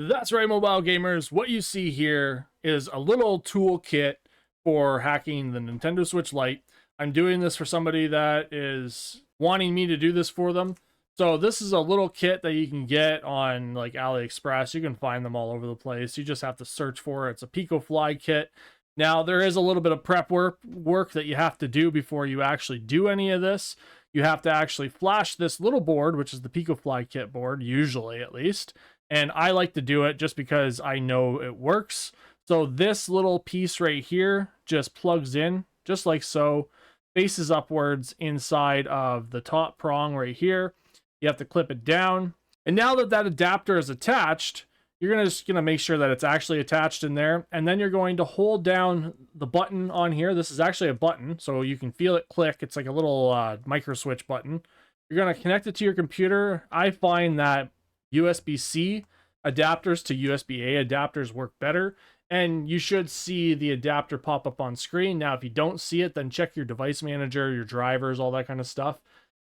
That's right, mobile gamers. What you see here is a little toolkit for hacking the Nintendo Switch Lite. I'm doing this for somebody that is wanting me to do this for them. So this is a little kit that you can get on like AliExpress. You can find them all over the place. You just have to search for it. It's a Pico Fly kit. Now, there is a little bit of prep work that you have to do before you actually do any of this. You have to actually flash this little board, which is the Pico Fly kit board, usually at least. And I like to do it just because I know it works. So this little piece right here just plugs in, just like so, faces upwards inside of the top prong right here. You have to clip it down. And now that that adapter is attached, you're just gonna make sure that it's actually attached in there. And then you're going to hold down the button on here. This is actually a button, so you can feel it click. It's like a little micro switch button. You're gonna connect it to your computer. I find that USB-C adapters to USB-A adapters work better, and you should see the adapter pop up on screen. Now, if you don't see it, then check your device manager, your drivers, all that kind of stuff.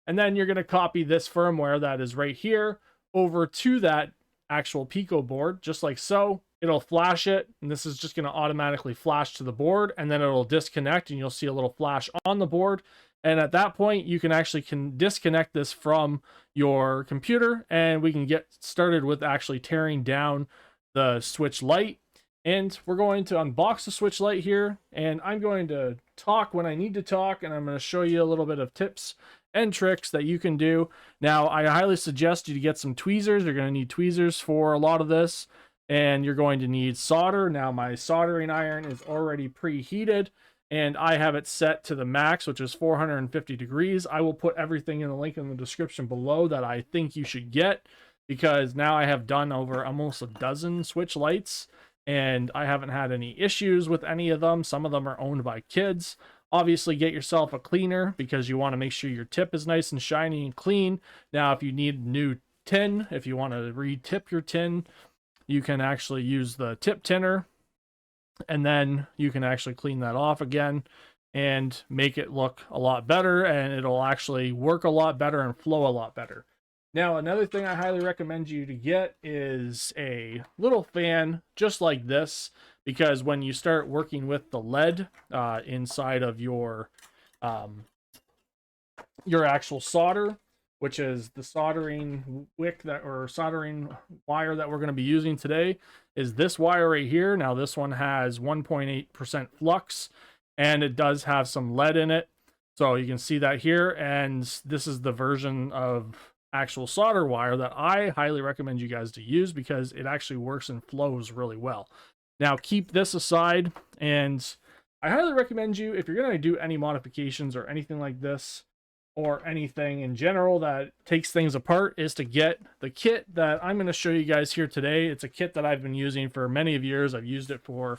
And then you're going to copy this firmware that is right here over to that actual Pico board, just like so. It'll flash it, and this is just going to automatically flash to the board, and then it'll disconnect, and you'll see a little flash on the board. And at that point, you can actually disconnect this from your computer, and we can get started with actually tearing down the Switch Lite. And we're going to unbox the Switch Lite here, and I'm going to talk when I need to talk, and I'm going to show you a little bit of tips and tricks that you can do. Now, I highly suggest you to get some tweezers. You're going to need tweezers for a lot of this, and you're going to need solder. Now, my soldering iron is already preheated, and I have it set to the max, which is 450 degrees. I will put everything in the link in the description below that I think you should get, because now I have done over almost a dozen Switch Lites, and I haven't had any issues with any of them. Some of them are owned by kids. Obviously, get yourself a cleaner because you want to make sure your tip is nice and shiny and clean. Now, if you need new tin, if you want to re-tip your tin, you can actually use the tip tinner, and then you can actually clean that off again and make it look a lot better, and it'll actually work a lot better and flow a lot better. Now, another thing I highly recommend you to get is a little fan just like this, because when you start working with the lead inside of your actual solder, which is the soldering wick or soldering wire that we're going to be using today, is this wire right here. Now, this one has 1.8% flux, and it does have some lead in it. So you can see that here, and this is the version of actual solder wire that I highly recommend you guys to use, because it actually works and flows really well. Now, keep this aside, and I highly recommend you, if you're going to do any modifications or anything like this, or anything in general that takes things apart, is to get the kit that I'm going to show you guys here today. It's a kit that I've been using for many of years. I've used it for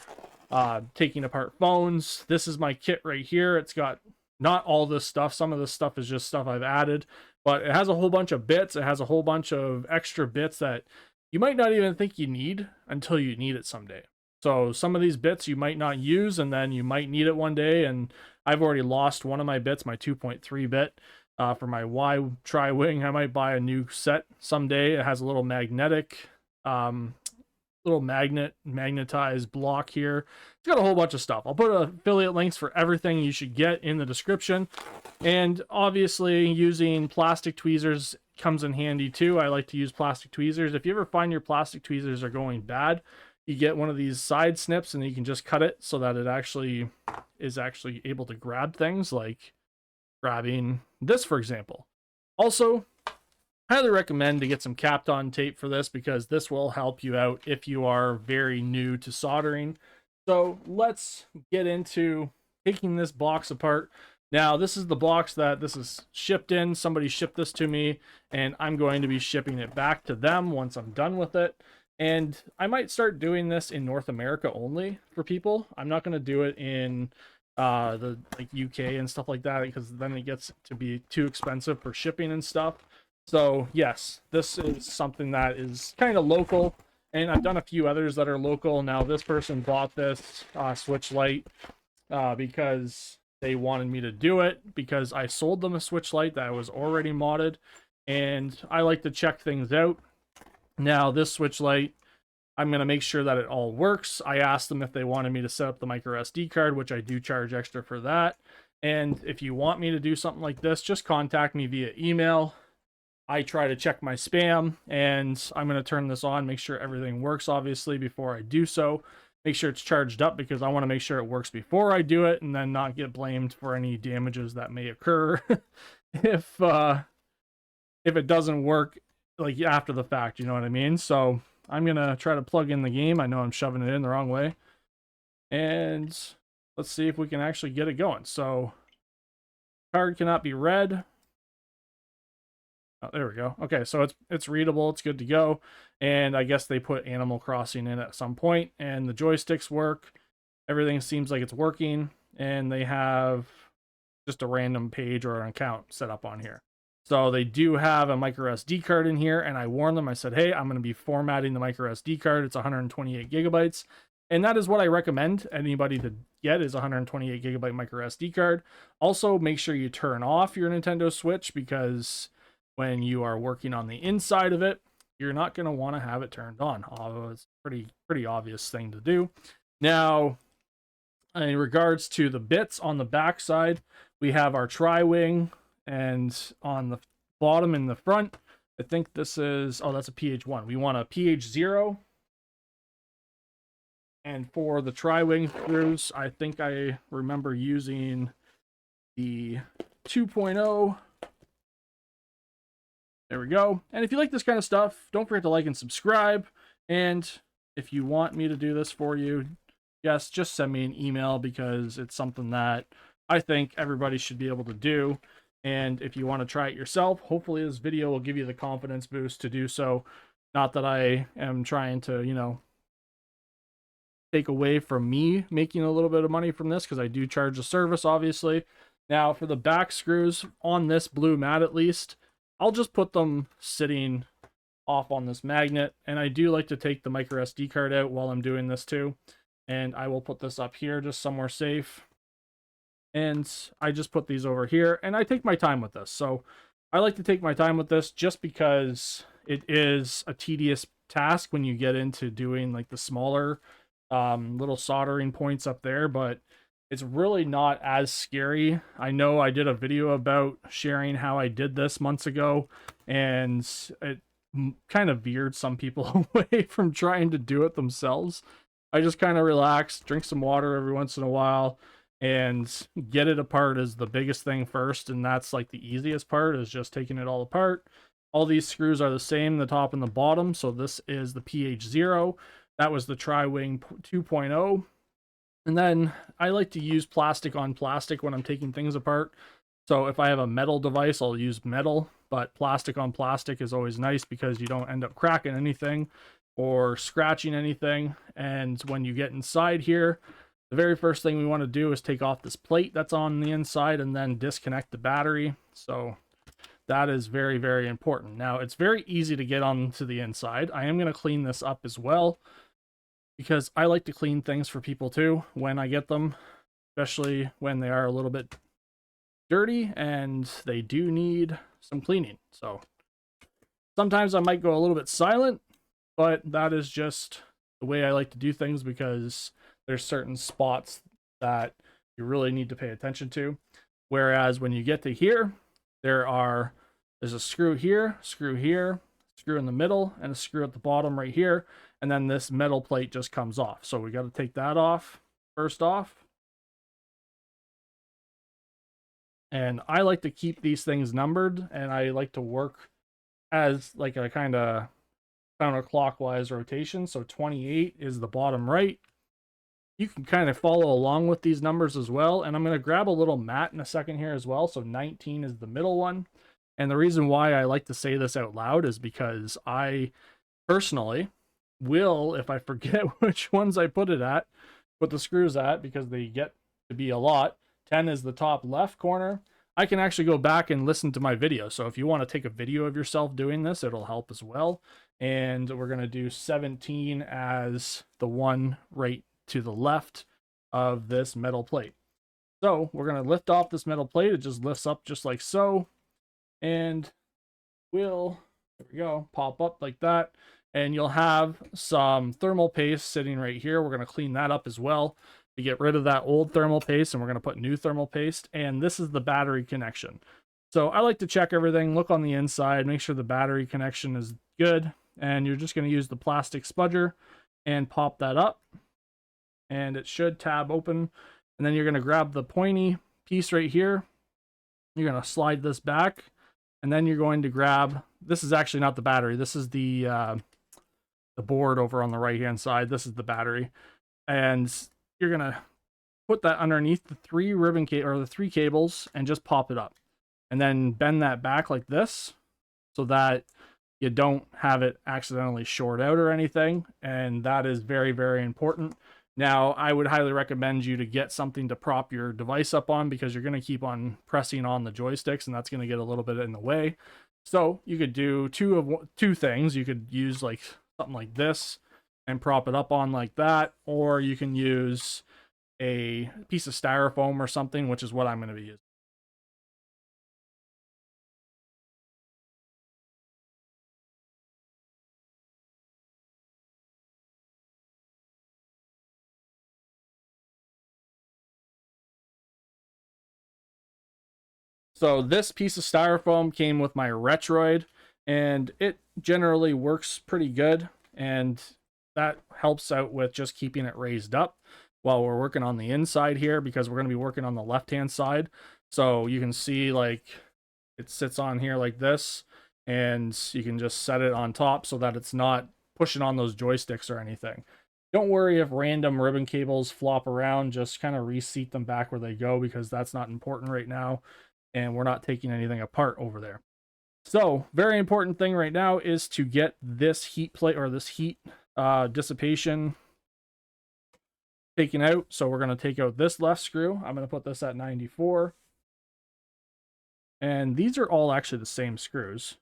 taking apart phones. This is my kit right here. It's got not all this stuff. Some of this stuff is just stuff I've added, but it has a whole bunch of bits. It has a whole bunch of extra bits that you might not even think you need until you need it someday. So some of these bits you might not use, and then you might need it one day. And I've already lost one of my bits, my 2.3 bit for my WiiU tri-wing. I might buy a new set someday. It has a little magnetic, magnetized block here. It's got a whole bunch of stuff. I'll put affiliate links for everything you should get in the description. And obviously, using plastic tweezers comes in handy too. I like to use plastic tweezers. If you ever find your plastic tweezers are going bad, you get one of these side snips, and you can just cut it so that it actually is able to grab things, like grabbing this, for example. Also, highly recommend to get some Kapton tape for this, because this will help you out if you are very new to soldering. So let's get into taking this box apart. Now, this is the box that this is shipped in. Somebody shipped this to me, and I'm going to be shipping it back to them once I'm done with it. And I might start doing this in North America only for people. I'm not going to do it in the UK and stuff like that, because then it gets to be too expensive for shipping and stuff. So yes, this is something that is kind of local, and I've done a few others that are local. Now, this person bought this Switch Lite because they wanted me to do it, because I sold them a Switch Lite that was already modded, and I like to check things out. Now, this Switch Lite, I'm going to make sure that it all works. I asked them if they wanted me to set up the micro SD card, which I do charge extra for that. And if you want me to do something like this, just contact me via email. I try to check my spam, and I'm going to turn this on, make sure everything works, obviously, before I do so. Make sure it's charged up because I want to make sure it works before I do it and then not get blamed for any damages that may occur if it doesn't work like after the fact, you know what I mean? So I'm going to try to plug in the game. I know I'm shoving it in the wrong way. And let's see if we can actually get it going. So card cannot be read. Oh, there we go. Okay, so it's readable, it's good to go. And I guess they put Animal Crossing in at some point, and the joysticks work. Everything seems like it's working, and they have just a random page or an account set up on here. So they do have a micro SD card in here, and I warned them. I said, hey, I'm going to be formatting the micro SD card. It's 128 gigabytes. And that is what I recommend anybody to get, is 128 gigabyte micro SD card. Also, make sure you turn off your Nintendo Switch, because when you are working on the inside of it, you're not going to want to have it turned on. It's a pretty obvious thing to do. Now, in regards to the bits on the back side, we have our tri-wing, and on the bottom in the front, I think this is, oh, that's a PH1. We want a PH0. And for the tri-wing screws, I think I remember using the 2.0. There we go. And if you like this kind of stuff, don't forget to like and subscribe. And if you want me to do this for you, yes, just send me an email, because it's something that I think everybody should be able to do. And if you want to try it yourself, hopefully this video will give you the confidence boost to do so. Not that I am trying to, you know, take away from me making a little bit of money from this, because I do charge a service, obviously. Now, for the back screws on this blue mat, at least, I'll just put them sitting off on this magnet, and I do like to take the micro SD card out while I'm doing this too. And I will put this up here just somewhere safe. And I just put these over here, and I take my time with this. So I like to take my time with this just because it is a tedious task when you get into doing like the smaller little soldering points up there, but it's really not as scary. I know I did a video about sharing how I did this months ago, and it kind of veered some people away from trying to do it themselves. I just kind of relax, drink some water every once in a while, and get it apart is the biggest thing first, and that's like the easiest part, is just taking it all apart. All these screws are the same, the top and the bottom, so this is the PH0. That was the Tri-Wing 2.0. And then I like to use plastic on plastic when I'm taking things apart. So if I have a metal device, I'll use metal, but plastic on plastic is always nice because you don't end up cracking anything or scratching anything. And when you get inside here, the very first thing we want to do is take off this plate that's on the inside and then disconnect the battery. So that is very, very important. Now, it's very easy to get onto the inside. I am going to clean this up as well, because I like to clean things for people too when I get them, especially when they are a little bit dirty and they do need some cleaning. So sometimes I might go a little bit silent, but that is just the way I like to do things, because there's certain spots that you really need to pay attention to. Whereas when you get to here, there's a screw here, screw in the middle, and a screw at the bottom right here. And then this metal plate just comes off. So we got to take that off first off. And I like to keep these things numbered, and I like to work as like a kind of counterclockwise rotation. So 28 is the bottom right. You can kind of follow along with these numbers as well. And I'm going to grab a little mat in a second here as well. So 19 is the middle one. And the reason why I like to say this out loud is because I personally will, if I forget which ones I put the screws at, because they get to be a lot. 10 is the top left corner. I can actually go back and listen to my video. So if you want to take a video of yourself doing this, it'll help as well. And we're going to do 17 as the one right to the left of this metal plate. So we're going to lift off this metal plate. It just lifts up just like so. And will, there we go, pop up like that. and you'll have some thermal paste sitting right here. We're going to clean that up as well to get rid of that old thermal paste, and we're going to put new thermal paste. And this is the battery connection. So I like to check everything, look on the inside, make sure the battery connection is good, and you're just going to use the plastic spudger and pop that up, and it should tab open. And then you're going to grab the pointy piece right here. You're going to slide this back, and then you're going to grab, this is actually not the battery, this is the board over on the right hand side. This is the battery, and you're going to put that underneath the three cables and just pop it up, and then bend that back like this so that you don't have it accidentally short out or anything. And that is very, very important. Now, I would highly recommend you to get something to prop your device up on, because you're going to keep on pressing on the joysticks, and that's going to get a little bit in the way. So you could do two things. You could use like something like this and prop it up on like that, or you can use a piece of styrofoam or something, which is what I'm going to be using. So this piece of styrofoam came with my Retroid, and it generally works pretty good, and that helps out with just keeping it raised up while we're working on the inside here, because we're going to be working on the left hand side. So you can see like it sits on here like this, and you can just set it on top so that it's not pushing on those joysticks or anything. Don't worry if random ribbon cables flop around, just kind of reseat them back where they go, because that's not important right now, and we're not taking anything apart over there. So very important thing right now is to get this heat plate, or this heat dissipation, taken out. So we're going to take out this left screw. I'm going to put this at 94. And these are all actually the same screws.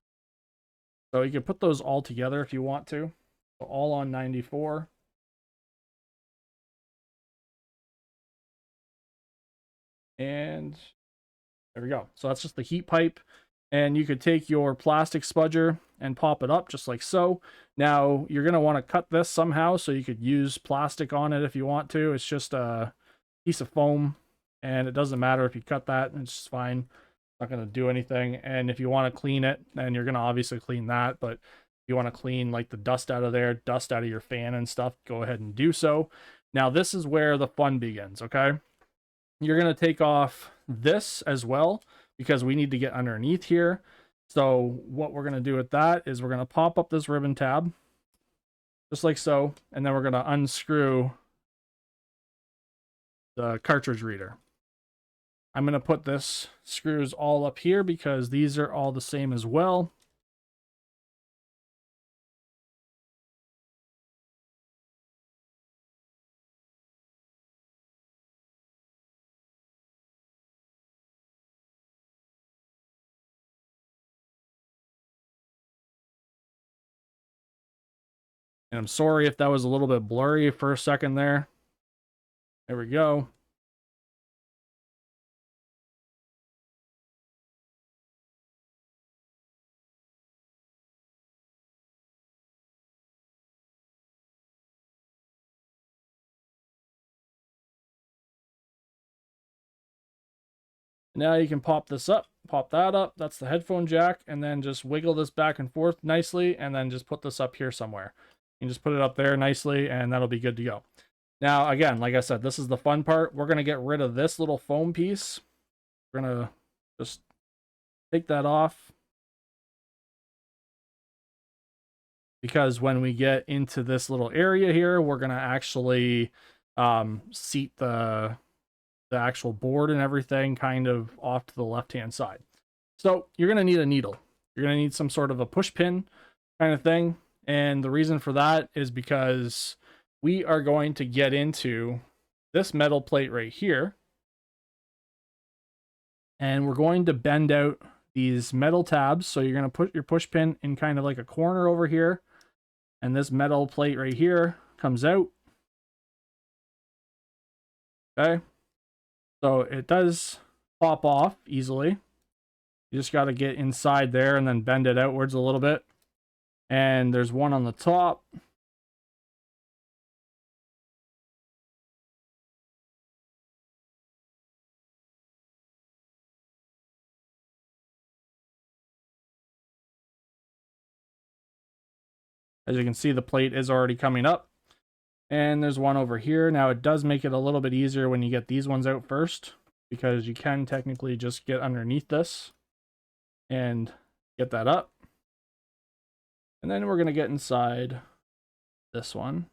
So you can put those all together if you want to. So all on 94. And there we go. So that's just the heat pipe. And you could take your plastic spudger and pop it up just like so. Now you're going to want to cut this somehow, so you could use plastic on it if you want to. It's just a piece of foam, and it doesn't matter if you cut that, it's just fine. It's not going to do anything. And if you want to clean it, then you're going to obviously clean that. But if you want to clean like the dust out of there, dust out of your fan and stuff, go ahead and do so. Now this is where the fun begins, okay? You're going to take off this as well, because we need to get underneath here. So what we're going to do with that is we're going to pop up this ribbon tab, just like so, and then we're going to unscrew the cartridge reader. I'm going to put this screws all up here because these are all the same as well. And I'm sorry if that was a little bit blurry for a second there. There we go. Now you can pop this up, pop that up. That's the headphone jack, and then just wiggle this back and forth nicely, and then just put this up here somewhere. You can just put it up there nicely, and that'll be good to go. Now, again, like I said, this is the fun part. We're going to get rid of this little foam piece. We're going to just take that off, because when we get into this little area here, we're going to actually seat the actual board and everything kind of off to the left hand side. So you're going to need a needle. You're going to need some sort of a push pin kind of thing. And the reason for that is because we are going to get into this metal plate right here, and we're going to bend out these metal tabs. So you're going to put your push pin in kind of like a corner over here, and this metal plate right here comes out. Okay. So it does pop off easily. You just got to get inside there and then bend it outwards a little bit. And there's one on the top. As you can see, the plate is already coming up. And there's one over here. Now, it does make it a little bit easier when you get these ones out first, because you can technically just get underneath this and get that up. And then we're going to get inside this one.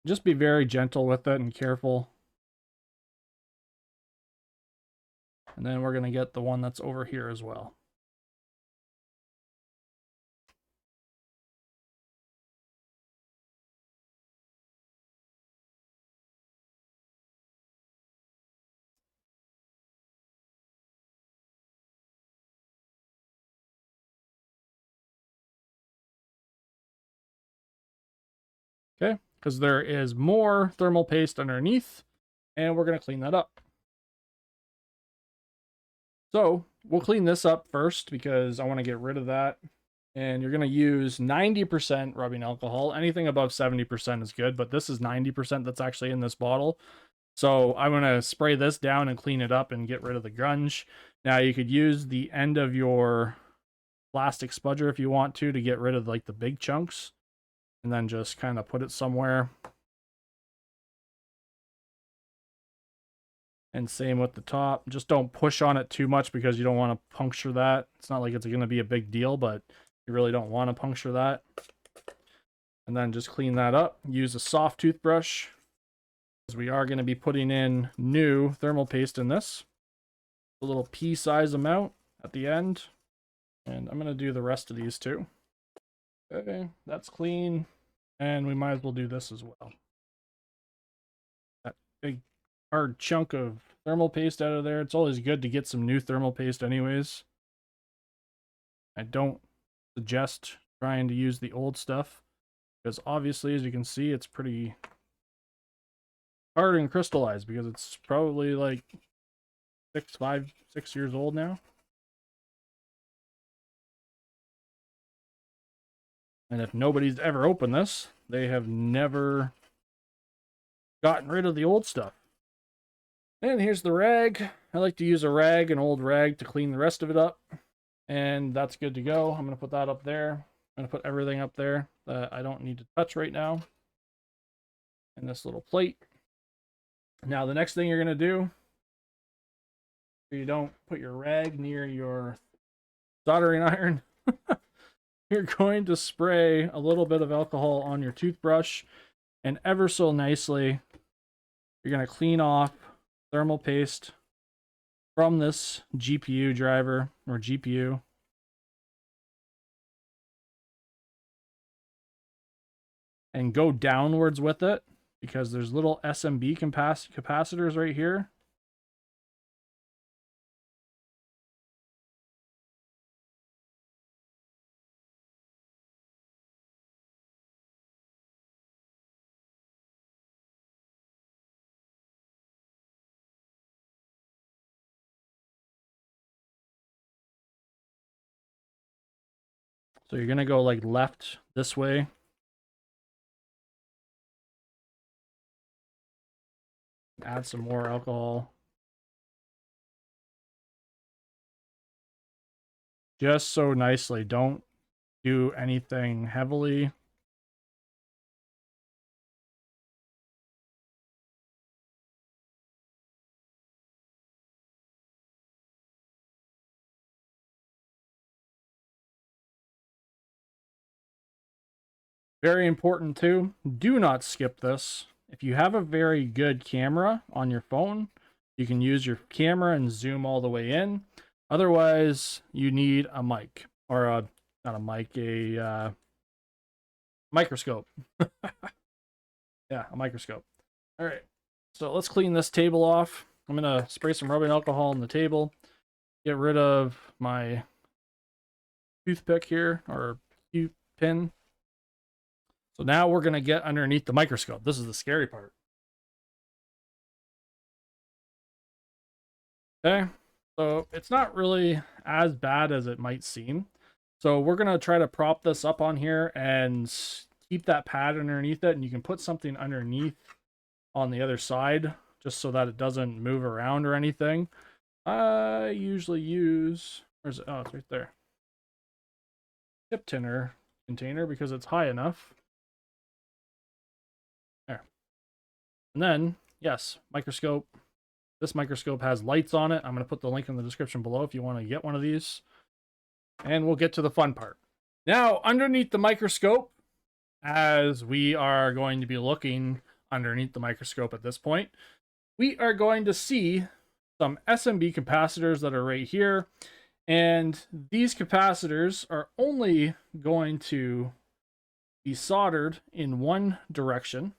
Just be very gentle with it and careful. And then we're going to get the one that's over here as well. Okay, because there is more thermal paste underneath, and we're going to clean that up. So we'll clean this up first because I want to get rid of that. And you're going to use 90% rubbing alcohol. Anything above 70% is good, but this is 90% that's actually in this bottle. So I'm going to spray this down and clean it up and get rid of the grunge. Now you could use the end of your plastic spudger if you want to get rid of like the big chunks, and then just kind of put it somewhere. And same with the top. Just don't push on it too much because you don't want to puncture that. It's not like it's going to be a big deal, but you really don't want to puncture that. And then just clean that up. Use a soft toothbrush, because we are going to be putting in new thermal paste in this. A little pea-size amount at the end. And I'm going to do the rest of these too. Okay, that's clean. And we might as well do this as well. That big hard chunk of thermal paste out of there. It's always good to get some new thermal paste anyways. I don't suggest trying to use the old stuff, because obviously, as you can see, it's pretty hard and crystallized because it's probably like 6 years old now. And if nobody's ever opened this, they have never gotten rid of the old stuff. And here's the rag. I like to use a rag, an old rag, to clean the rest of it up. And that's good to go. I'm going to put that up there. I'm going to put everything up there that I don't need to touch right now. And this little plate. Now, the next thing you're going to do, so you don't put your rag near your soldering iron, you're going to spray a little bit of alcohol on your toothbrush, and ever so nicely, you're going to clean off thermal paste from this GPU driver or GPU. And go downwards with it, because there's little SMB capacitors right here. So you're going to go like left this way. Add some more alcohol. Just so nicely. Don't do anything heavily. Very important too, do not skip this. If you have a very good camera on your phone, you can use your camera and zoom all the way in. Otherwise, you need a mic, or not a mic, a microscope. Yeah, a microscope. All right, so let's clean this table off. I'm gonna spray some rubbing alcohol on the table, get rid of my toothpick here, or Q-pin. So now we're going to get underneath the microscope. This is the scary part. Okay, so it's not really as bad as it might seem. So we're going to try to prop this up on here and keep that pad underneath it, and you can put something underneath on the other side just so that it doesn't move around or anything. I usually use, where's it? Oh, it's right there. Tip tinner container because it's high enough. There. And then, yes, microscope. This microscope has lights on it. I'm going to put the link in the description below if you want to get one of these. And we'll get to the fun part. Now, underneath the microscope, as we are going to be looking underneath the microscope at this point, we are going to see some SMB capacitors that are right here. And these capacitors are only going to be soldered in one direction.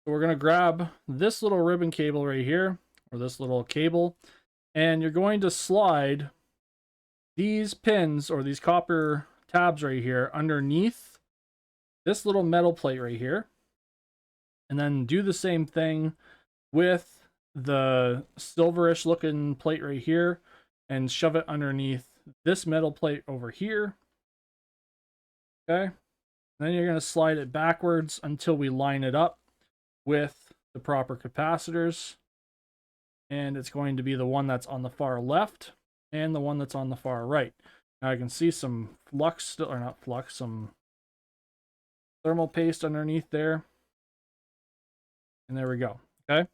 So we're going to grab this little ribbon cable right here, or this little cable, and you're going to slide these pins or these copper tabs right here underneath this little metal plate right here, and then do the same thing with the silverish looking plate right here and shove it underneath this metal plate over here. Okay, then you're going to slide it backwards until we line it up with the proper capacitors. And it's going to be the one that's on the far left and the one that's on the far right. Now I can see some flux still, or not flux, some thermal paste underneath there. And there we go. Okay.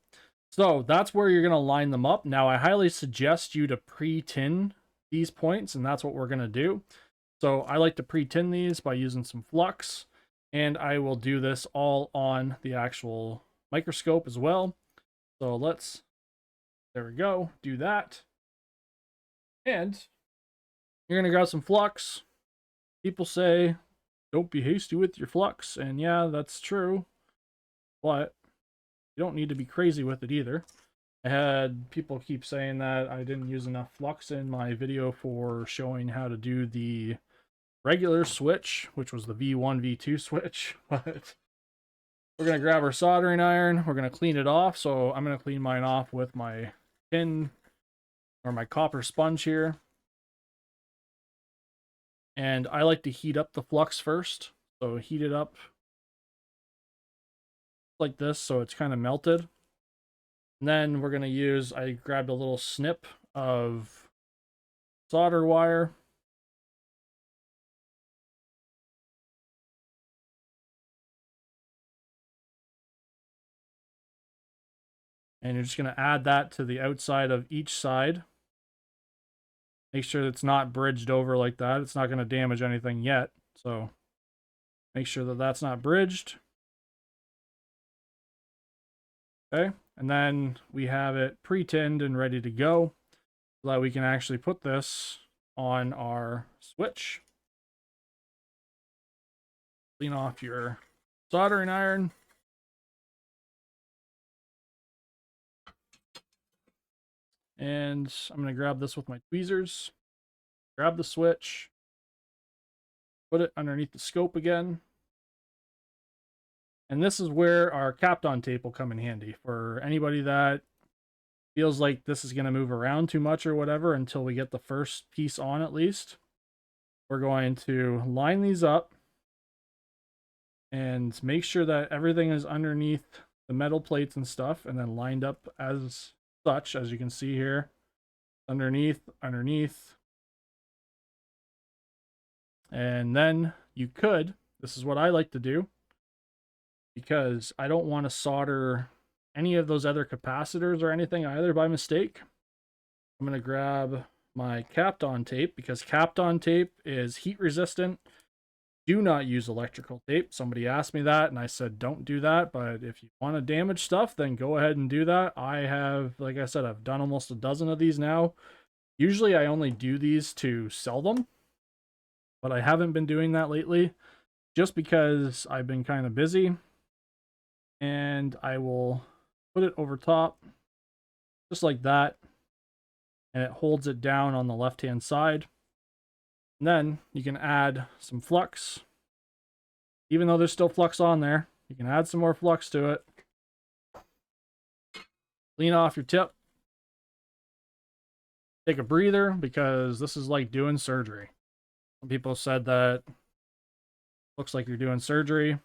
So that's where you're going to line them up. Now I highly suggest you to pre-tin these points, and that's what we're going to do. So I like to pre-tin these by using some flux, and I will do this all on the actual microscope as well. So let's, there we go, do that. And you're going to grab some flux. People say, don't be hasty with your flux. And yeah, that's true. But you don't need to be crazy with it either. I had people keep saying that I didn't use enough flux in my video for showing how to do the regular switch, which was the V1, V2 switch. But we're going to grab our soldering iron. We're going to clean it off. So I'm going to clean mine off with my tin or my copper sponge here. And I like to heat up the flux first. So heat it up like this so it's kind of melted. And then we're going to use, I grabbed a little snip of solder wire. And you're just going to add that to the outside of each side. Make sure it's not bridged over like that. It's not going to damage anything yet. So make sure that that's not bridged. Okay. And then we have it pre-tinned and ready to go so that we can actually put this on our switch. Clean off your soldering iron. And I'm going to grab this with my tweezers. Grab the switch. Put it underneath the scope again. And this is where our Kapton tape will come in handy for anybody that feels like this is going to move around too much or whatever until we get the first piece on at least. We're going to line these up and make sure that everything is underneath the metal plates and stuff, and then lined up as such, as you can see here. Underneath. And then you could, this is what I like to do, because I don't want to solder any of those other capacitors or anything either by mistake. I'm going to grab my Kapton tape, because Kapton tape is heat resistant. Do not use electrical tape. Somebody asked me that, and I said, don't do that. But if you want to damage stuff, then go ahead and do that. I have, like I said, I've done almost a dozen of these now. Usually I only do these to sell them, but I haven't been doing that lately just because I've been kind of busy. And I will put it over top just like that, and it holds it down on the left hand side. And And then you can add some flux. Even though there's still flux on there, you can add some more flux to it. Clean off your tip. Take a breather, because this is like doing surgery. Some people said that looks like you're doing surgery.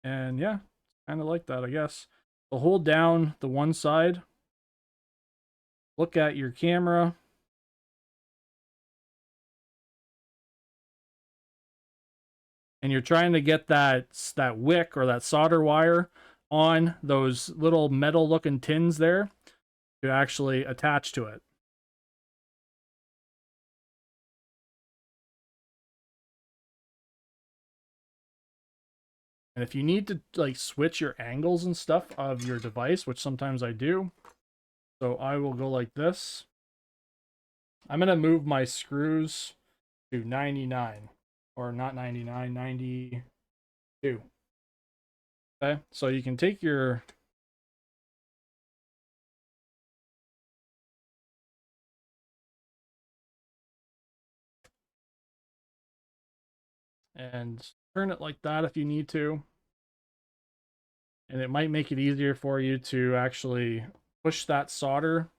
And yeah, kind of like that, I guess. So hold down the one side. Look at your camera. And you're trying to get that wick or that solder wire on those little metal looking tins there to actually attach to it. And if you need to like switch your angles and stuff of your device, which sometimes I do, so I will go like this. I'm going to move my screws to 99, or not 99, 92. Okay, so you can take your and turn it like that if you need to. And it might make it easier for you to actually push that solder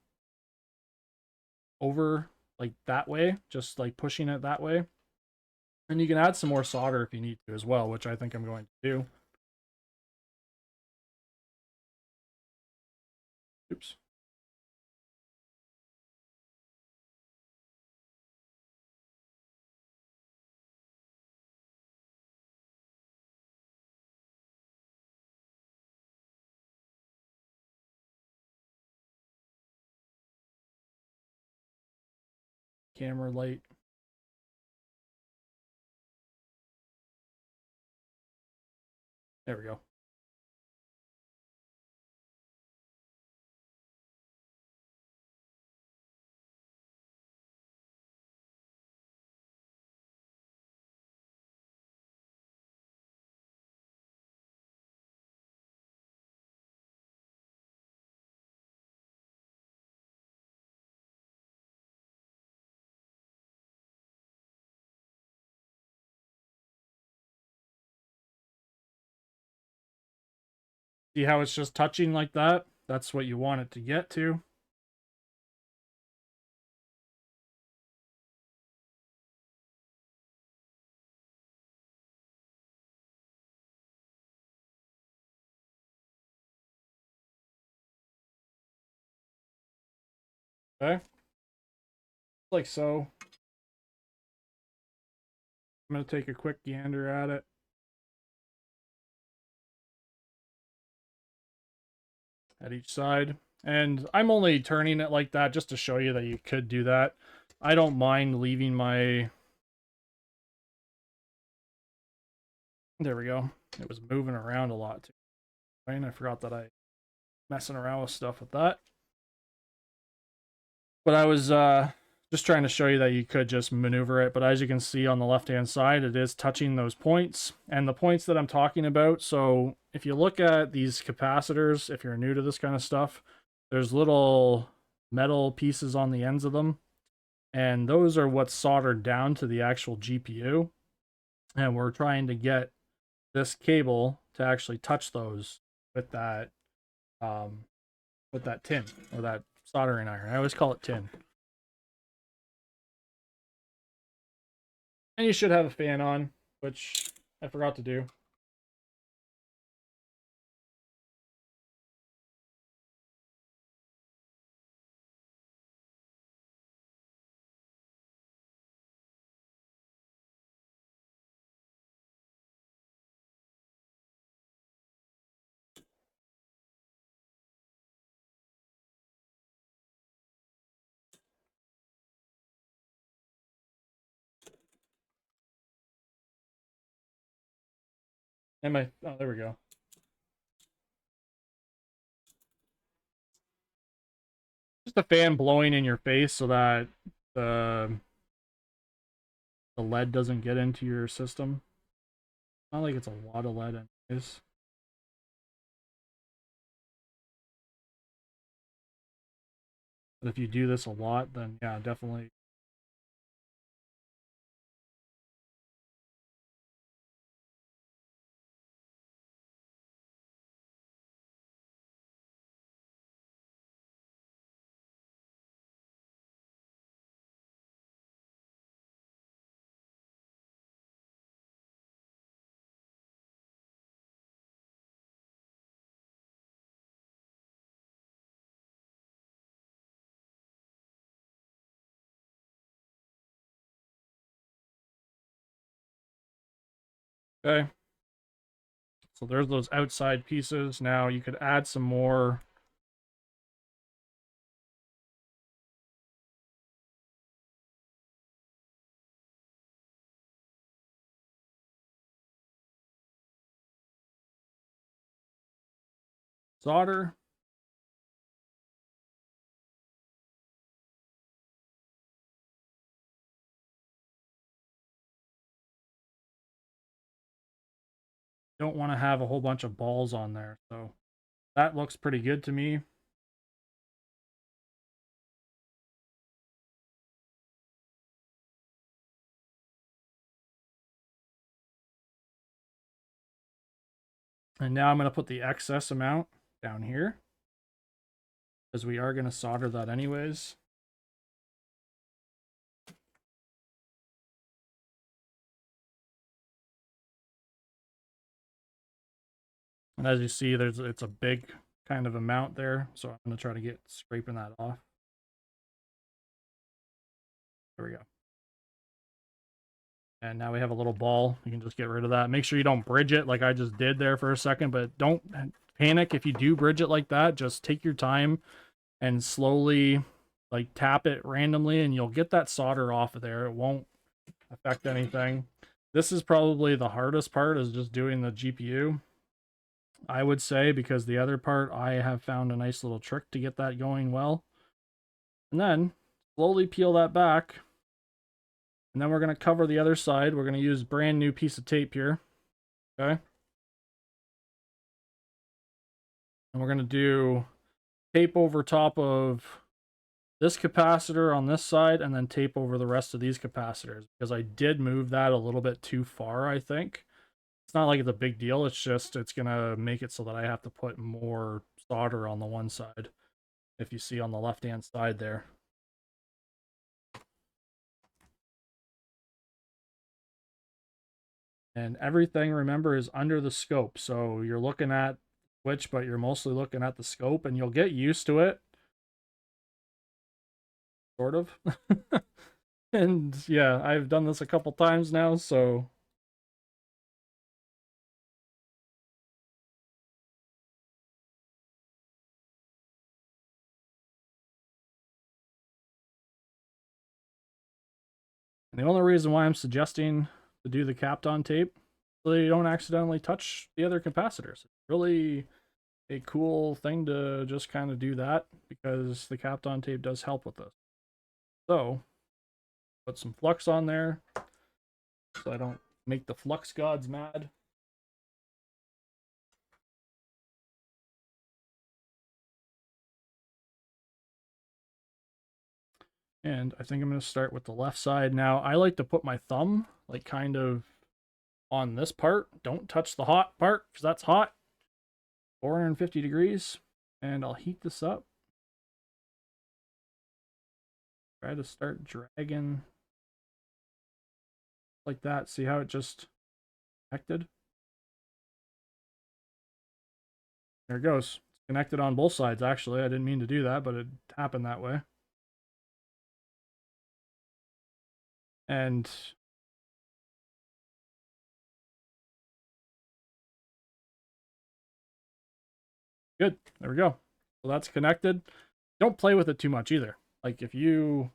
over like that way, just like pushing it that way. And you can add some more solder if you need to as well, which I think I'm going to do. Oops. Camera light. There we go. See how it's just touching like that? That's what you want it to get to. Okay. Like so. I'm going to take a quick gander at it. At each side. And I'm only turning it like that just to show you that you could do that. I don't mind leaving my... There we go. It was moving around a lot too. And I forgot that I messing around with stuff with that. But I was just trying to show you that you could just maneuver it. But as you can see on the left-hand side, it is touching those points. And the points that I'm talking about, so if you look at these capacitors, if you're new to this kind of stuff, there's little metal pieces on the ends of them. And those are what's soldered down to the actual GPU. And we're trying to get this cable to actually touch those with that tin, or that soldering iron. I always call it tin. And you should have a fan on, which I forgot to do. And oh, there we go. Just a fan blowing in your face so that the lead doesn't get into your system. Not like it's a lot of lead anyways. But if you do this a lot, then yeah, definitely Okay. So there's those outside pieces. Now you could add some more solder. Don't want to have a whole bunch of balls on there. So that looks pretty good to me. And now I'm going to put the excess amount down here, because we are going to solder that anyways. And as you see, it's a big kind of amount there, so I'm going to try to get scraping that off. There we go. And now we have a little ball. You can just get rid of that. Make sure you don't bridge it like I just did there for a second, but don't panic if you do bridge it like that. Just take your time and slowly like tap it randomly, and you'll get that solder off of there. It won't affect anything. This is probably the hardest part, is just doing the GPU, I would say, because the other part I have found a nice little trick to get that going well. And then slowly peel that back. And then we're going to cover the other side. We're going to use brand new piece of tape here. Okay. And we're going to do tape over top of this capacitor on this side, and then tape over the rest of these capacitors, because I did move that a little bit too far, I think. It's not like it's a big deal. It's just, it's going to make it so that I have to put more solder on the one side, if you see on the left-hand side there. And everything, remember, is under the scope. So you're looking at Switch, but you're mostly looking at the scope, and you'll get used to it. Sort of. And yeah, I've done this a couple times now, so and the only reason why I'm suggesting to do the Kapton tape, so you don't accidentally touch the other capacitors. It's really a cool thing to just kind of do that, because the Kapton tape does help with this. So put some flux on there so I don't make the flux gods mad. And I think I'm going to start with the left side. Now, I like to put my thumb, like, kind of on this part. Don't touch the hot part, because that's hot. 450 degrees. And I'll heat this up. Try to start dragging like that. See how it just connected? There it goes. It's connected on both sides, actually. I didn't mean to do that, but it happened that way. And good. There we go. So that's connected. Don't play with it too much either. Like, if you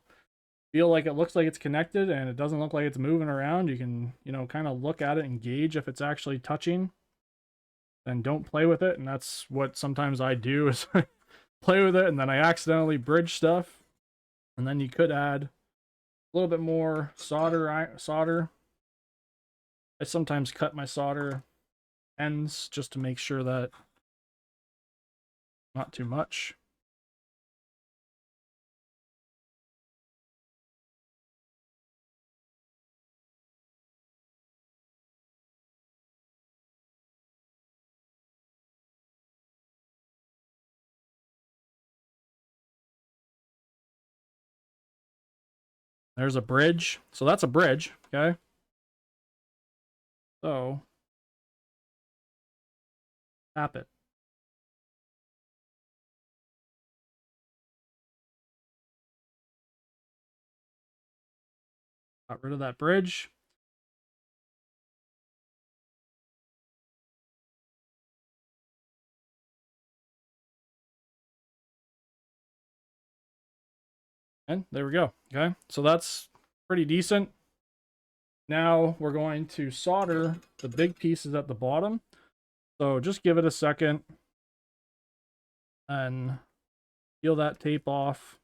feel like it looks like it's connected and it doesn't look like it's moving around, you can, you know, kind of look at it and gauge if it's actually touching. Then don't play with it. And that's what sometimes I do, is play with it, and then I accidentally bridge stuff. And then you could add a little bit more solder. I sometimes cut my solder ends just to make sure that not too much. There's a bridge. So that's a bridge, okay? So tap it. Got rid of that bridge. And there we go. Okay, so that's pretty decent. Now we're going to solder the big pieces at the bottom. So just give it a second and peel that tape off.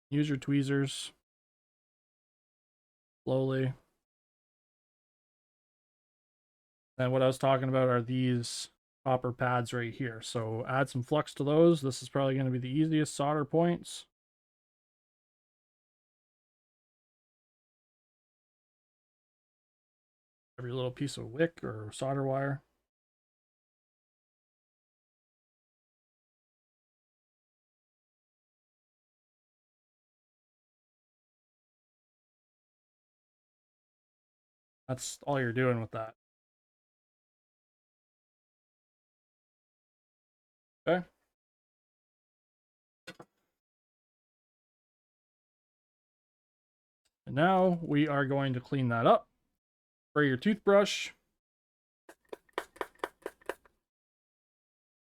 Use your tweezers slowly. And what I was talking about are these copper pads right here. So add some flux to those. This is probably going to be the easiest solder points. Every little piece of wick or solder wire. That's all you're doing with that. Okay. And now we are going to clean that up. Spray your toothbrush.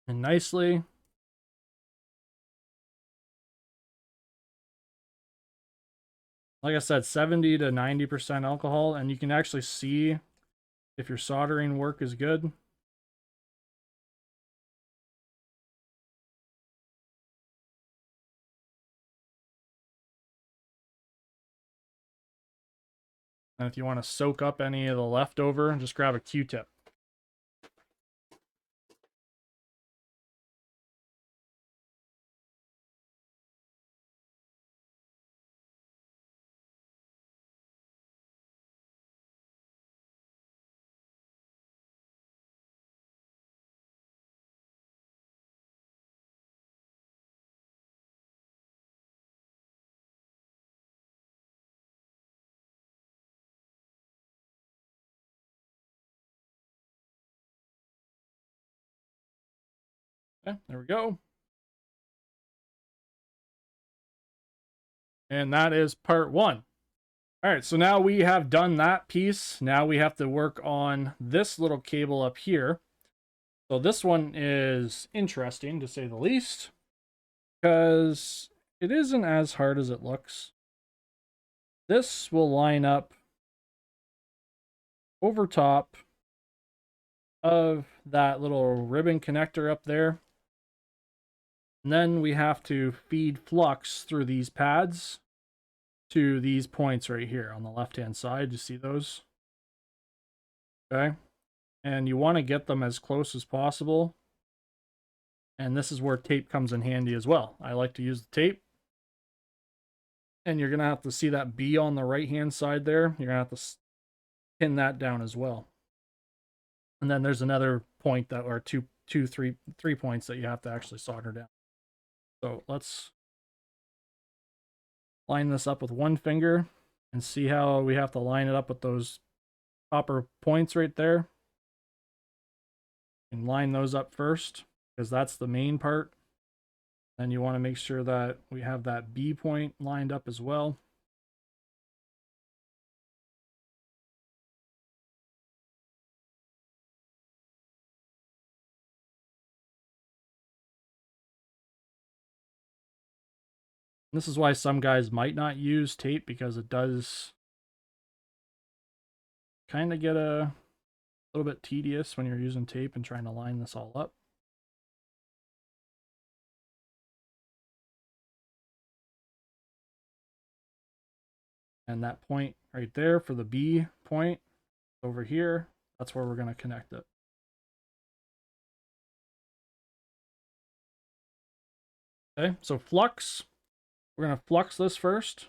And nicely. Like I said, 70 to 90% alcohol, and you can actually see if your soldering work is good. And if you want to soak up any of the leftover, just grab a Q-tip. Okay, there we go. And that is part one. All right, so now we have done that piece. Now we have to work on this little cable up here. So this one is interesting, to say the least, because it isn't as hard as it looks. This will line up over top of that little ribbon connector up there. And then we have to feed flux through these pads to these points right here on the left-hand side. You see those? Okay. And you want to get them as close as possible. And this is where tape comes in handy as well. I like to use the tape. And you're going to have to see that B on the right-hand side there. You're going to have to pin that down as well. And then there's another point that are three points that you have to actually solder down. So let's line this up with one finger and see how we have to line it up with those copper points right there. And line those up first, because that's the main part. Then you want to make sure that we have that B point lined up as well. This is why some guys might not use tape, because it does kind of get a little bit tedious when you're using tape and trying to line this all up. And that point right there for the B point over here, that's where we're going to connect it. Okay, so flux. We're going to flux this first.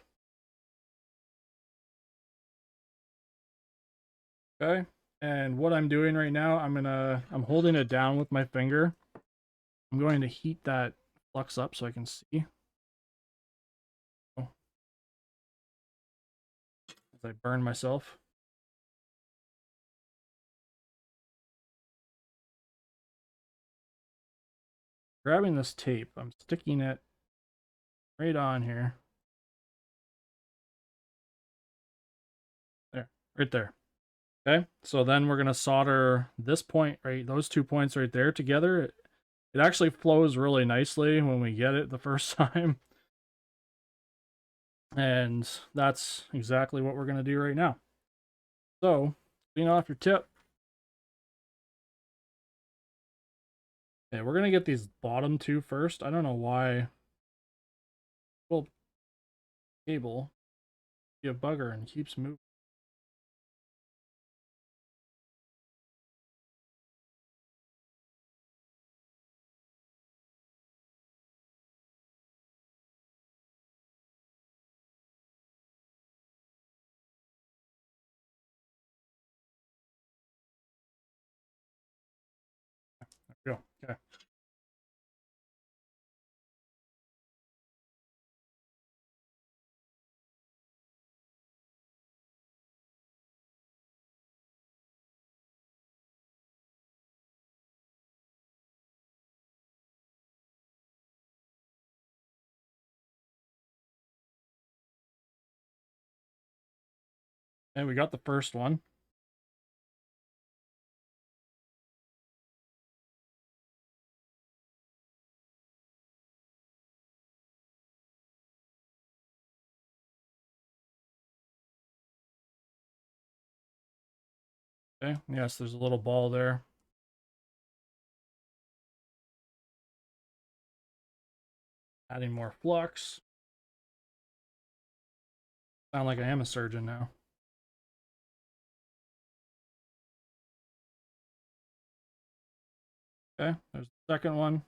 Okay, and what I'm doing right now, I'm holding it down with my finger. I'm going to heat that flux up so I can see. Oh. As I burn myself. Grabbing this tape, I'm sticking it right on here. There, right there. Okay, so then we're gonna solder this point right, those 2 points right there together. It actually flows really nicely when we get it the first time. And that's exactly what we're going to do right now. So, clean off your tip. Okay, we're going to get these bottom two first. I don't know why. Well, cable be a bugger and keeps moving. There we go. Okay. And we got the first one. Okay, yes, there's a little ball there. Adding more flux. Sound like I am a surgeon now. Okay, there's the second one.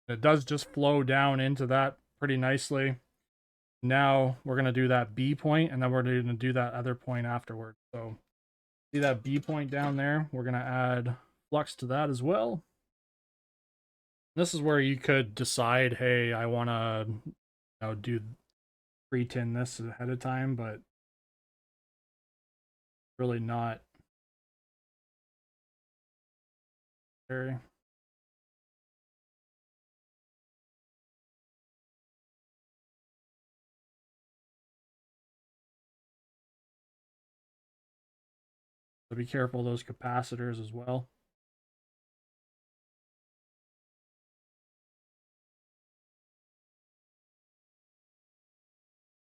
It does just flow down into that pretty nicely. Now we're going to do that B point, and then we're going to do that other point afterward. So see that B point down there? We're going to add flux to that as well. This is where you could decide, hey, I want to do pre-tin this ahead of time, but really not very. So be careful of those capacitors as well.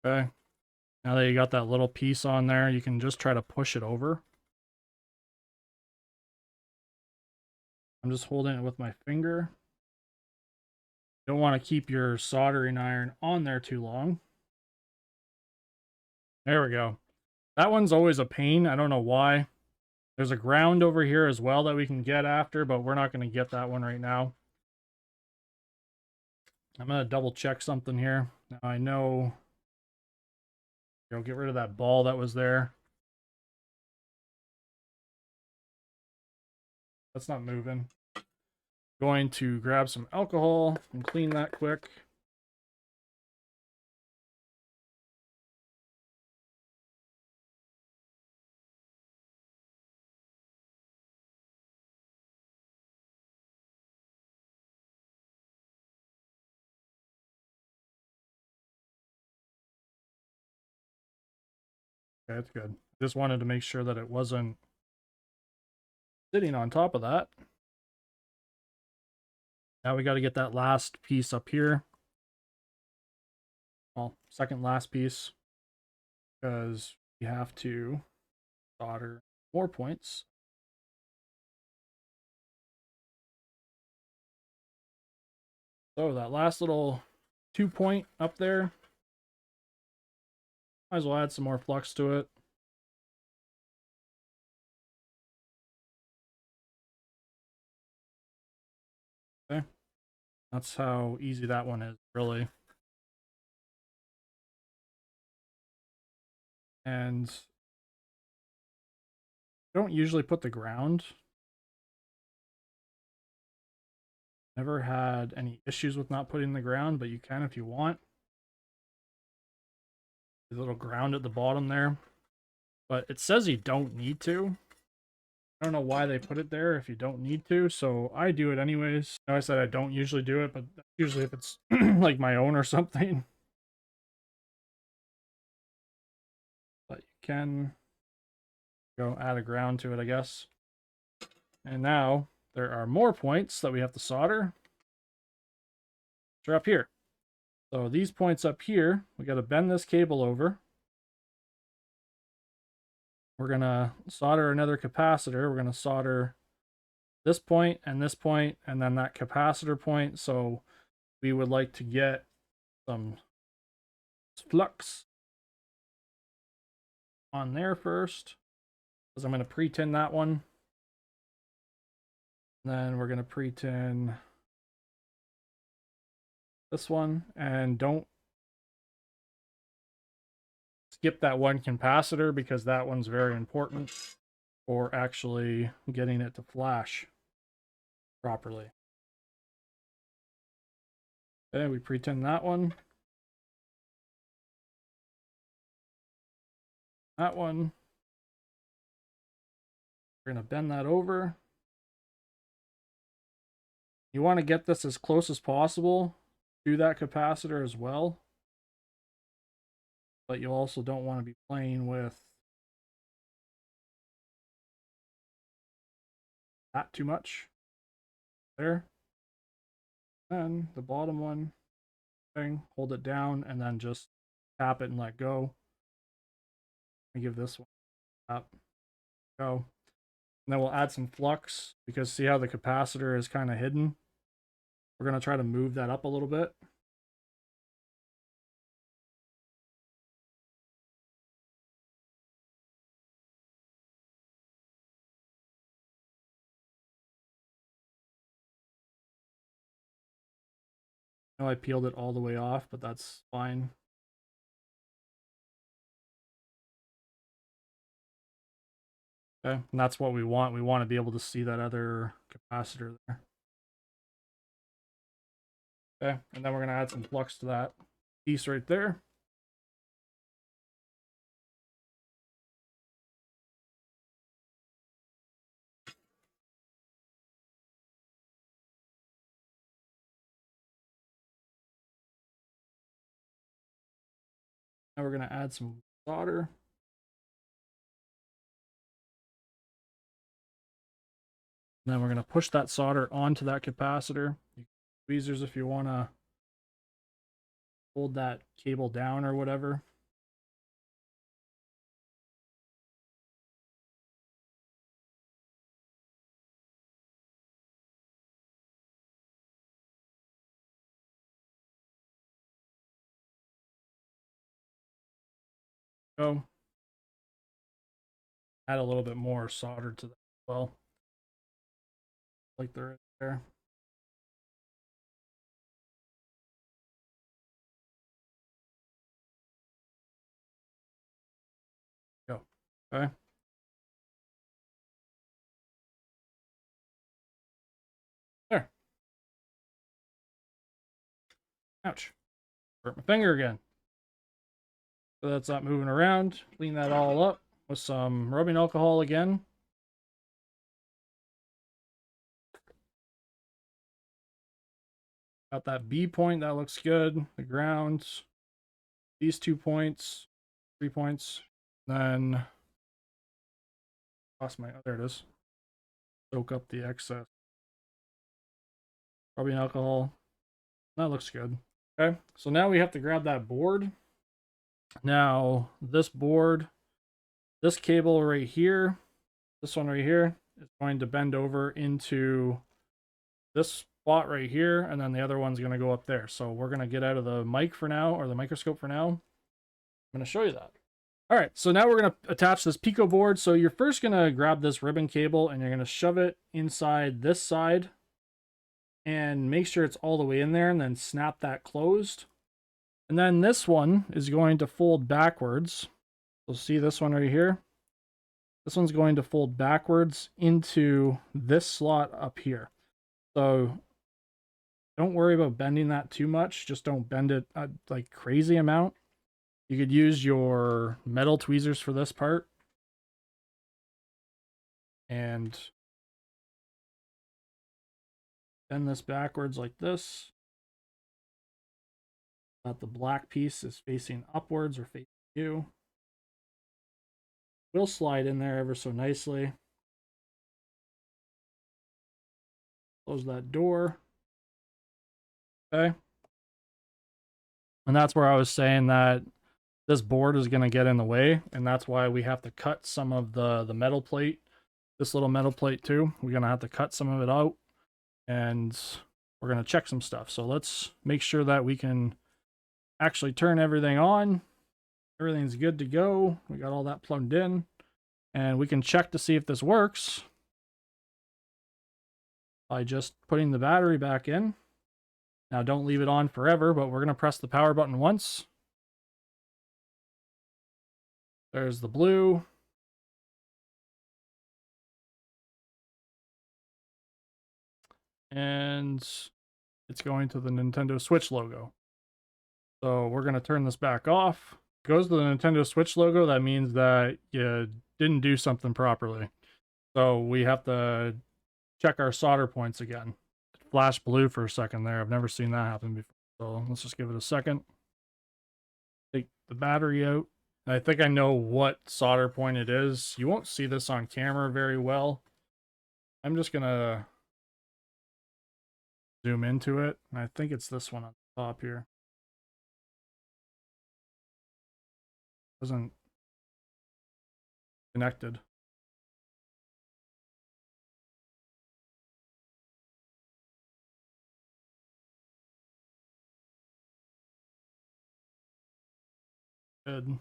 Okay. Now that you got that little piece on there, you can just try to push it over. I'm just holding it with my finger. You don't want to keep your soldering iron on there too long. There we go. That one's always a pain. I don't know why. There's a ground over here as well that we can get after, but we're not going to get that one right now. I'm going to double check something here. Now I know, get rid of that ball that was there. That's not moving. Going to grab some alcohol and clean that quick. Okay, that's good. Just wanted to make sure that it wasn't sitting on top of that. Now we got to get that last piece up here. Well, second last piece, because we have to solder more points. So that last little 2-point up there, might as well add some more flux to it. Okay, that's how easy that one is, really. And don't usually put the ground. Never had any issues with not putting the ground, but you can if you want. A little ground at the bottom there. But it says you don't need to. I don't know why they put it there if you don't need to, so I do it anyways. I said I don't usually do it, but usually if it's like my own or something. But you can go add a ground to it, I guess. And now there are more points that we have to solder. They're up here. So these points up here, we got to bend this cable over. We're going to solder another capacitor. We're going to solder this point, and then that capacitor point. So we would like to get some flux on there first, because I'm going to pre-tin that one. Then we're going to pre-tin this one, and don't skip that one capacitor because that one's very important for actually getting it to flash properly. Okay, we pre-tin that one. That one. We're going to bend that over. You want to get this as close as possible to that capacitor as well. But you also don't want to be playing with that too much. There. Then the bottom one thing, hold it down and then just tap it and let go. And give this one a tap. Go. And then we'll add some flux because see how the capacitor is kind of hidden? We're going to try to move that up a little bit. I know I peeled it all the way off, but that's fine. Okay, and that's what we want. We want to be able to see that other capacitor there. Okay, and then we're going to add some flux to that piece right there. Now we're going to add some solder. And then we're going to push that solder onto that capacitor. You can use tweezers if you want to hold that cable down or whatever. Go. Add a little bit more solder to that as well. Like there is there. Go. Okay. There. Ouch. Hurt my finger again. So that's not moving around. Clean that all up with some rubbing alcohol again. Got that B point, that looks good. The ground, these 2 points, 3 points. Then, lost my, oh, there it is. Soak up the excess. Rubbing alcohol. That looks good. Okay, so now we have to grab that board. Now, this board, this cable right here, this one right here, is going to bend over into this spot right here, and then the other one's going to go up there. So we're going to get out of the mic for now, or the microscope for now. I'm going to show you that. All right, so now we're going to attach this Pico board. So you're first going to grab this ribbon cable, and you're going to shove it inside this side, and make sure it's all the way in there, and then snap that closed. And then this one is going to fold backwards. So see this one right here? This one's going to fold backwards into this slot up here. So don't worry about bending that too much. Just don't bend it like crazy amount. You could use your metal tweezers for this part. and bend this backwards like this. That the black piece is facing upwards or facing you. Will slide in there ever so nicely. Close that door. Okay. And that's where I was saying that this board is going to get in the way, and that's why we have to cut some of the metal plate, this little metal plate too. We're going to have to cut some of it out, and we're going to check some stuff. So let's make sure that we can actually turn everything on. Everything's good to go. We got all that plugged in, and we can check to see if this works by just putting the battery back in. Now don't leave it on forever, but we're going to press the power button once. There's the blue. And it's going to the Nintendo Switch logo. So we're going to turn this back off. It goes to the Nintendo Switch logo. That means that you didn't do something properly. So we have to check our solder points again. It flashed blue for a second there. I've never seen that happen before. So let's just give it a second. Take the battery out. I think I know what solder point it is. You won't see this on camera very well. I'm just going to zoom into it. I think it's this one on the top here. Wasn't connected. Good.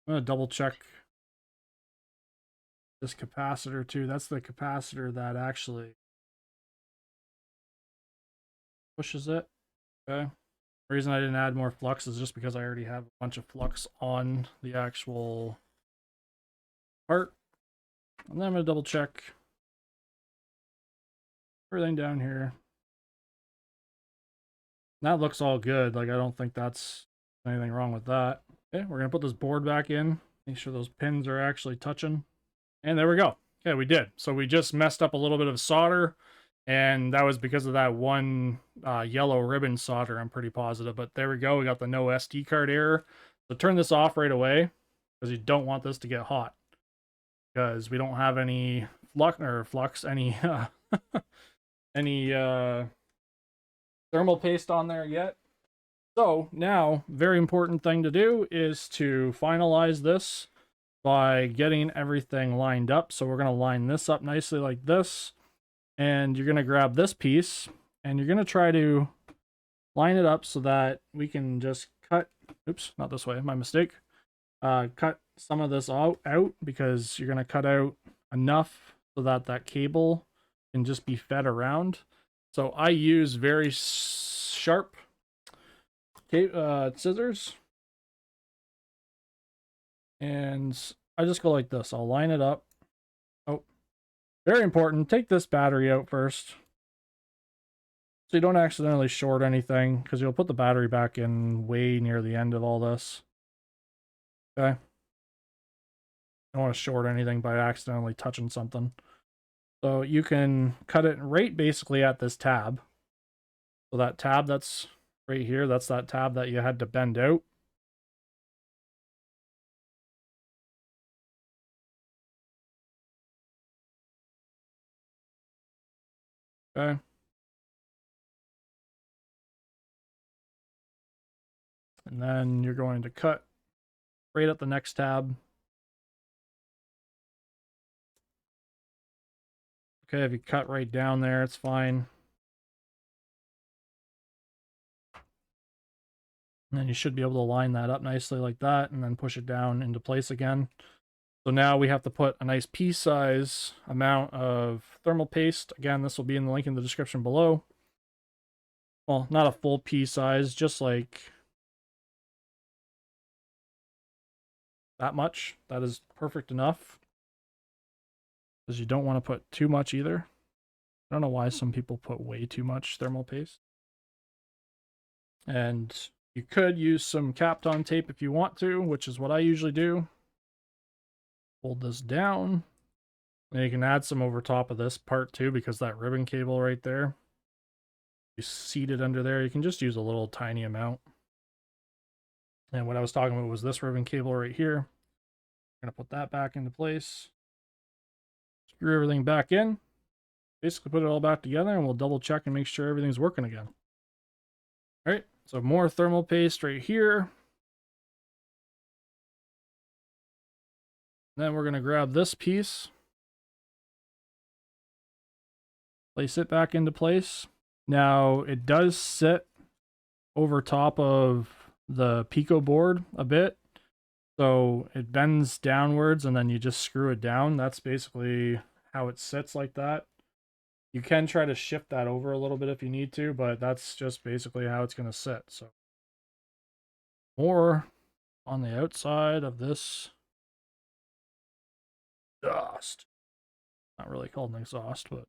I'm going to double check this capacitor too. That's the capacitor that actually pushes it. Okay. The reason I didn't add more flux is just because I already have a bunch of flux on the actual part. And then I'm going to double check everything down here. That looks all good. Like, I don't think that's anything wrong with that. Okay, we're going to put this board back in. Make sure those pins are actually touching. And there we go. Okay, we did. So we just messed up a little bit of solder. And that was because of that one yellow ribbon solder, I'm pretty positive. But there we go. We got the no SD card error. So turn this off right away, because you don't want this to get hot. Because we don't have any any thermal paste on there yet. So now, very important thing to do is to finalize this by getting everything lined up. So we're going to line this up nicely like this. And you're going to grab this piece and you're going to try to line it up so that we can just cut, oops, not this way, my mistake. Cut some of this out because you're going to cut out enough so that that cable can just be fed around. So I use very sharp scissors. And I just go like this. I'll line it up. Oh, very important. Take this battery out first, so you don't accidentally short anything, because you'll put the battery back in way near the end of all this. Okay. Don't want to short anything by accidentally touching something. So you can cut it right basically at this tab. So that tab that's right here, that's that tab that you had to bend out. Okay. And then you're going to cut right at the next tab. Okay, if you cut right down there, it's fine. And then you should be able to line that up nicely like that, and then push it down into place again. So now we have to put a nice pea-size amount of thermal paste. Again, this will be in the link in the description below. Well, not a full pea size, just like that much. That is perfect enough, because you don't want to put too much either. I don't know why some people put way too much thermal paste. And you could use some Kapton tape if you want to, which is what I usually do. Hold this down And you can add some over top of this part too, because that ribbon cable right there, you seat it under there. You can just use a little tiny amount. And what I was talking about was this ribbon cable right here. I'm gonna put that back into place. Screw everything back in. Basically put it all back together, and we'll double check and make sure everything's working again. All right, so more thermal paste right here. Then we're gonna grab this piece. Place it back into place. Now, it does sit over top of the Pico board a bit. So it bends downwards and then you just screw it down. That's basically how it sits like that. You can try to shift that over a little bit if you need to, but that's just basically how it's going to sit. So more on the outside of this exhaust. Not really called an exhaust, but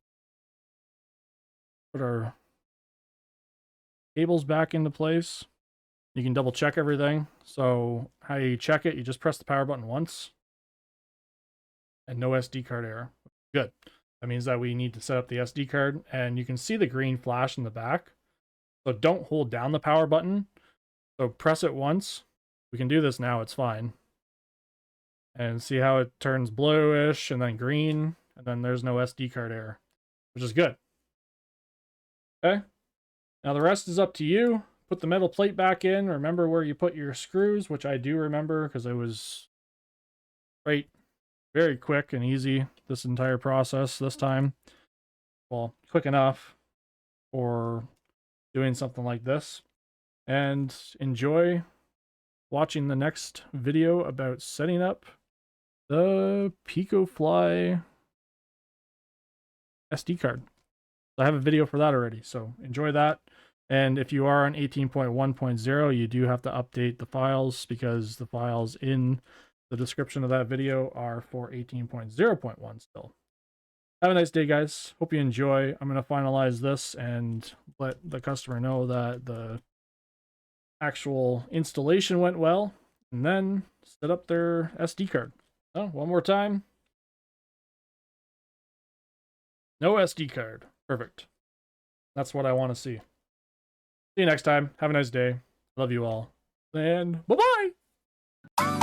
put our cables back into place. You can double check everything. So how you check it, you just press the power button once and no SD card error. Good. That means that we need to set up the SD card, and you can see the green flash in the back. So don't hold down the power button. So press it once. We can do this now, it's fine. And see how it turns bluish and then green, and then there's no SD card error, which is good. Okay. Now the rest is up to you. Put the metal plate back in. Remember where you put your screws, which I do remember because it was very quick and easy this entire process this time. Well, quick enough for doing something like this. And enjoy watching the next video about setting up the Pico Fly SD card. I have a video for that already, so enjoy that. And if you are on 18.1.0, you do have to update the files because the files in the description of that video are for 18.0.1 still. Have a nice day, guys. Hope you enjoy. I'm going to finalize this and let the customer know that the actual installation went well, and then set up their SD card. Oh, one more time. No SD card. Perfect. That's what I want to see. See you next time. Have a nice day. Love you all. And bye-bye.